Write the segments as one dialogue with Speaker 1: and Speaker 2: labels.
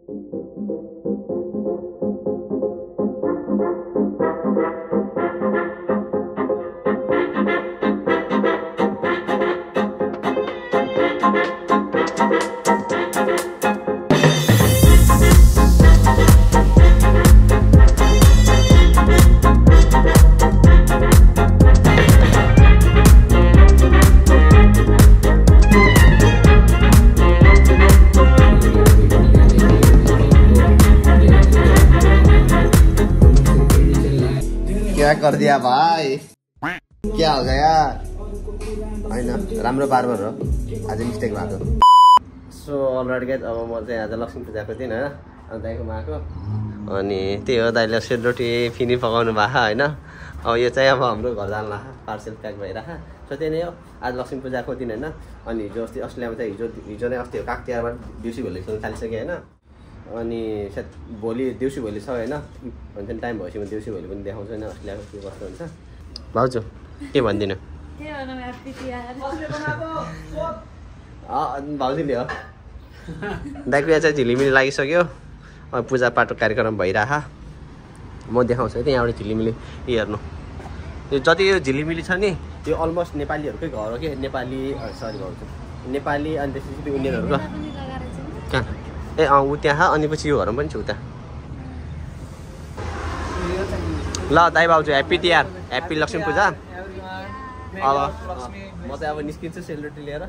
Speaker 1: क्या कर दिया भाई, क्या हो गया? होइन राम्रो बार्बर हो, आज मिस्टेक भएको। सो अलरेडी गाइज अब म चाहिँ आज लक्ष्मी पूजाको दिन होइन अनि दाइकोमा आएको अनि त्यही हो दाइले सेलरोटी फिनी पकाउनु भएको होइन। अब यो चाहिँ अब हाम्रो घर जानु पार्सल प्याक भइरहेको। सो त्यही नै हो आज लक्ष्मी पूजाको दिन होइन। अनि हिजो अस्ति अस्ट्रेलियामा चाहिँ हिजो नै अस्ति काग तिहारबाट देउसी भैलो खेल्न थालिसक्यो होइन। अनि सायद भोलि देउसी भैलो छ होइन, अनि टाइम भएपछि म देउसी भैलो पनि देखाउँछु होइन अस्ट्रेलियाको के कस्तो हुन्छ। भाउजू के भनिदिनु? भाउजूले हो दाइको यहाँ चाहिँ झिलिमिली लागिसक्यो। अब पूजापाठको कार्यक्रम भइरह म देखाउँछु है यहाँबाट झिलिमिली हेर्नु। यो जति यो झिलिमिली छ नि यो अलमोस्ट नेपालीहरूकै घर हो कि, नेपाली सरी भाउजू नेपाली अनि त्यसपछि उनीहरूको कहाँ ए ऊ त्यहाँ अनि पछि यो घरमा पनि छ उता। ल दाइ भाउजू ह्याप्पी तिहार, ह्याप्पी लक्ष्मी पूजा। अब म चाहिँ अब निस्किन्छु सेलरोटी लिएर।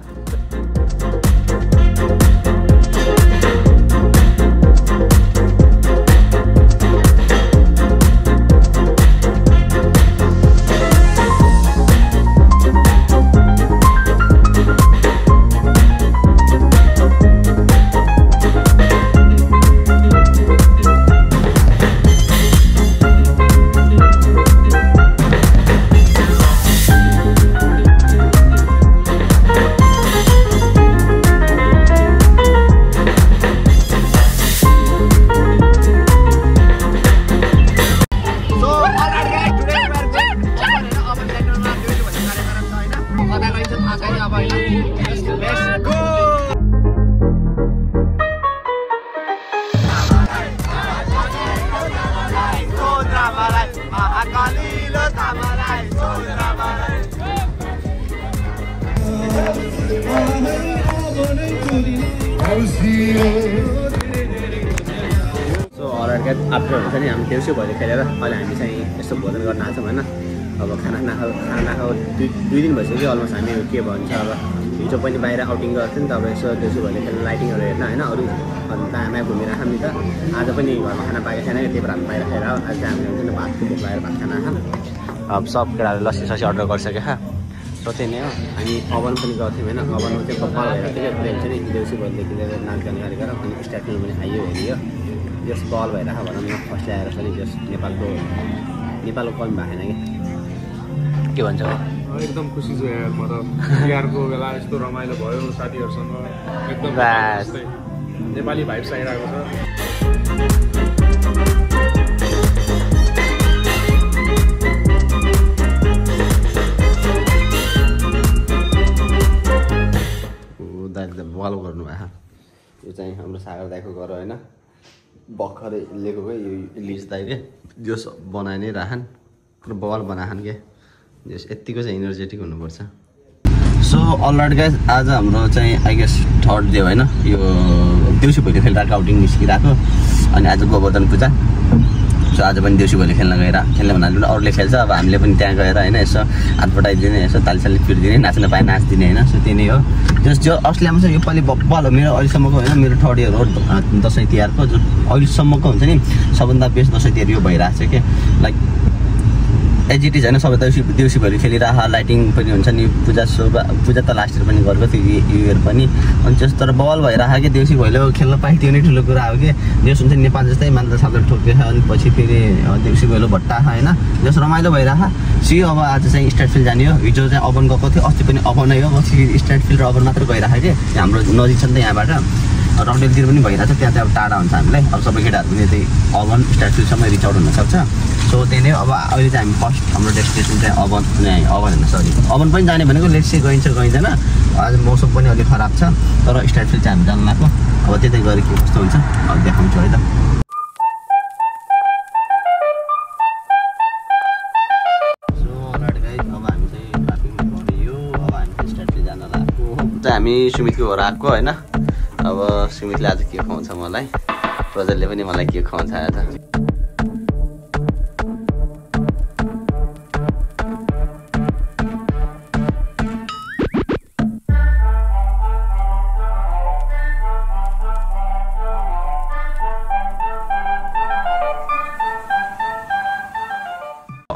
Speaker 1: आफ्टर हुन्छ नि हामी देउसी भैलो खेलेर अहिले हामी चाहिँ यस्तो भोजन गर्न आएको छौँ होइन। अब खाना खाएको दुई दिन भइसक्यो अलमोस्ट। हामी के भन्छ अब हिजो पनि बाहिर आउटिङ गएको थियो नि त, अब यसो देउसी भैलो खेल्न लाइटिङहरू हेर्न होइन अरू अन्त आमा घुमिरहेको नि त। आज पनि घरमा खाना पाएको छैन त्यही भएर हामी बाहिर खाएर आज चाहिँ हामीले हुन्छ नि भातको भोक लागेर भात खाना खा। अब सब केटाहरूले लस्सी ससी अर्डर गरिसक्यो खा। सो त्यही नै हो हामी ओभन पनि गएको थियौँ होइन। ओभनमा चाहिँ कपाल भइरहेको थियो हुन्छ नि देउसी भैलोदेखि लिएर नाच गान गरेर अनि स्ट्याटमेन्ट पनि आइयो हेरियो। यस बल भइरहेको भनौँ न फर्स्ट ल्याएर पनि यस नेपालको कमी भएन कि के भन्छ?
Speaker 2: एकदम खुसी छु यार म त। तिहारको बेला यस्तो रमाइलो भयो साथीहरूसँग, एकदम नेपाली भाइब्स आइरहेको छ। दाइले त बल गर्नु भयो। यो चाहिँ हाम्रो सागर दाइको घर होइन, भर्खरै लिएको क्या यो लिज दाइले जो बनाइ नै राखन र बल बनाखन के जस यतिको चाहिँ इनर्जेटिक हुनुपर्छ। सो अलराइट गाइज आज हाम्रो चाहिँ आई गेस थर्ड डे होइन। यो देउसी भैलो खेलिरहेको आउटिङ निस्किरहेको अनि आज गोवर्धन पूजा। सो आज पनि देउसी भैलो खेल्न भन्नाले अरूले खेल्छ, अब हामीले पनि त्यहाँ गएर होइन यसो हात बटाइदिने यसो तालीसाली फिर्दिने नाच्न पाए नाच्दिने होइन। सो त्यही नै हो जस जो अस्ट्रेलियामा चाहिँ योपालि बब्बल हो मेरो अहिलेसम्मको होइन, मेरो थर्ड इयर हो दसैँ तिहारको जो अहिलेसम्मको हुन्छ नि सबभन्दा बेस्ट दसैँ तिहार यो भइरहेको छ कि लाइक एज इट इज होइन। सबै देउसी भैलो खेलिरह लाइटिङ पनि हुन्छ नि, पूजा त लास्ट इयर पनि गरेको थियो यो इयर पनि अनि त्यस्तो तर बल भइरहेको कि देउसी भैलो खेल्न पाएँ त्यो नै ठुलो कुरा हो कि। जस हुन्छ नेपाल जस्तै मान्छे साथै ठोकेछ अनि पछि फेरि देउसी भैलो भट्टा होइन जस रमाइलो भइरहेको सियो। अब आज चाहिँ स्ट्याट फिल्ड जाने हो, हिजो चाहिँ ओभन गएको थियो, अस्ति पनि ओभनै हो, पछि स्ट्याट फिल्ड र ओभन मात्र गइरहेको कि हाम्रो नजिक छ नि त यहाँबाट। रकडेलतिर पनि भइरहेको छ, त्यहाँ चाहिँ अब टाढा हुन्छ हामीलाई। अब सबै केटाहरू पनि त्यही ओभन स्ट्याट फिल्डसम्म रिच आउट हुनसक्छ। सो त्यही नै अब अहिले चाहिँ हामी फर्स्ट हाम्रो डेस्टिनेसन चाहिँ ओभन होइन सरी ओभन पनि जाने भनेको लेट्स से गइन्छ गइँदैन। आज मौसम पनि अलिक खराब छ तर स्ट्याट फिल्ड चाहिँ हामी जानु लाग्यो। अब त्यतै गएर के कस्तो हुन्छ अब देखाउँछु है त। हामी सुमितको घर आएको होइन। अब सुमितले आज के खुवाउँछ मलाई, प्रजलले पनि मलाई के खुवाउँछ आज।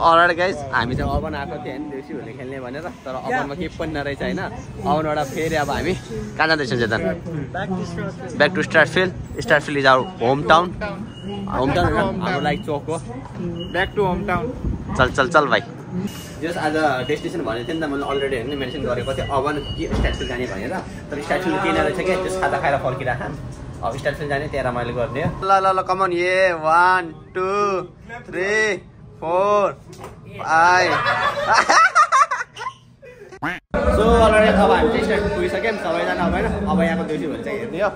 Speaker 2: अलराइट गाइस, हामी चाहिँ अभन आएको थियो होइन देउसी भोलि खेल्ने भनेर, तर अभनमा केही पनि नरहेछ होइन। अभनबाट फेरि अब हामी कहाँ जाँदैछौँ Chetan? Back to Startfield. Startfield is our home town. Home town हाम्रो लाइक चोक हो।
Speaker 3: Back to home town.
Speaker 2: चल चल चल भाइ। जस आज डेस्टिनेसन भनेको थिएँ नि त मैले अलरेडी होइन मेन्सन गरेको थिएँ अभन कि स्टार्टफिल्ड जाने भनेर, तर स्टार्टफिल्ड केही नरहेछ क्या, त्यस खाजा खाएर फर्किरहेको। अब स्टार्टफिल्ड जाने त्यहाँ रमाइलो गर्ने हो। ल ल ल कमन ए 1 2 3 4 5 सो अलरेडी अब हामी चाहिँ स्टार्ट पुगिसक्यौँ सबैजना अब होइन। अब यहाँको देउसी भोलि चाहिँ हेर्ने हो।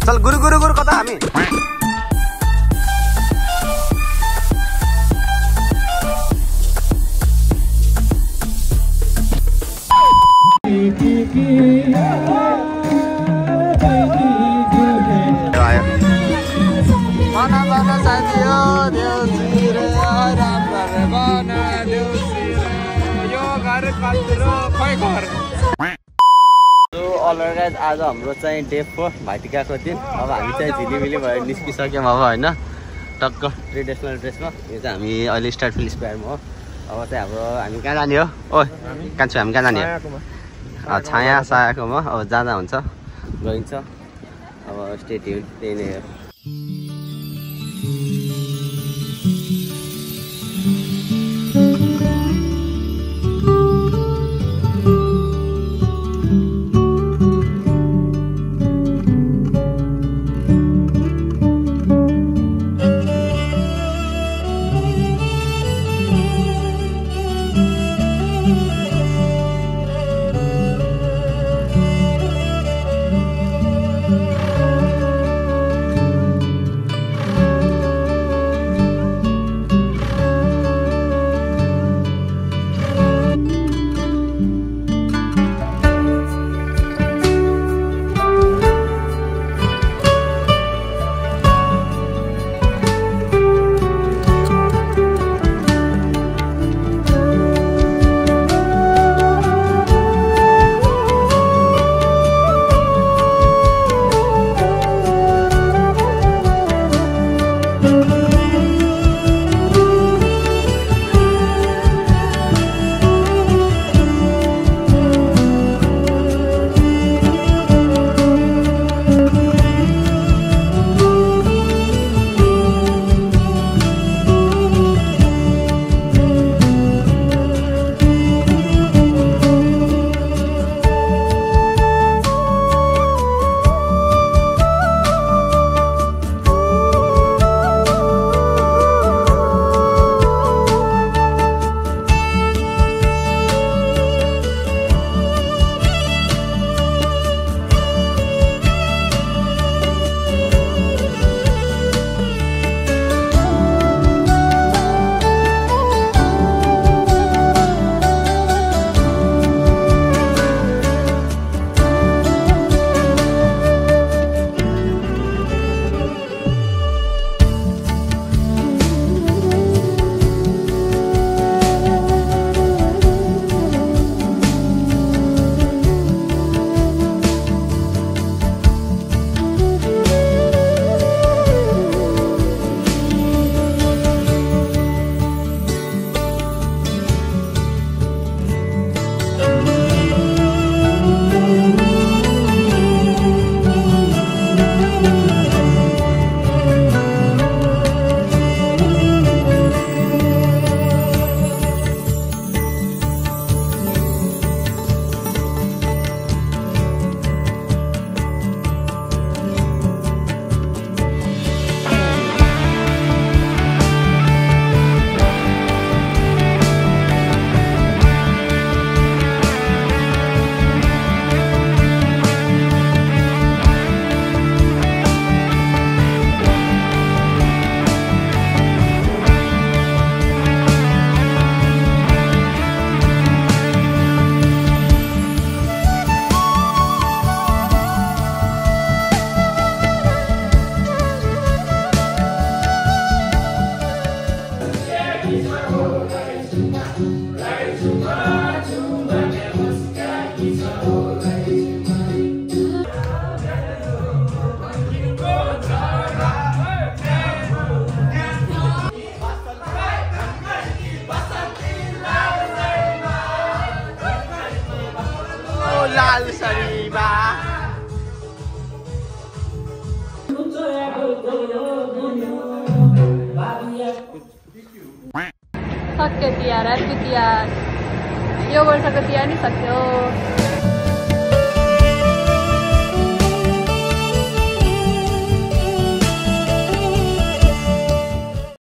Speaker 2: चल गुरु गुरु गुरु कता हामी? अलरेडी आज हाम्रो चाहिँ डे 4 भाइटिकाको दिन। अब हामी चाहिँ झिलिमिली भएर निस्किसक्यौँ अब होइन, टक्क ट्रेडिसनल ड्रेसमा। यो चाहिँ हामी अहिले स्टार्टफिल्ड स्क्वायरमा हो। अब चाहिँ हामी कहाँ जाने हो? ओ कान्छो हामी कहाँ जाने हो? छाया सायाकोमा। अब जाँदा हुन्छ गइन्छ। अब स्टे ट्युन, त्यही नै हो।
Speaker 3: सक्यो तिहार ह्याप्पी तिहार यो वर्षको तिहार नि सक्यो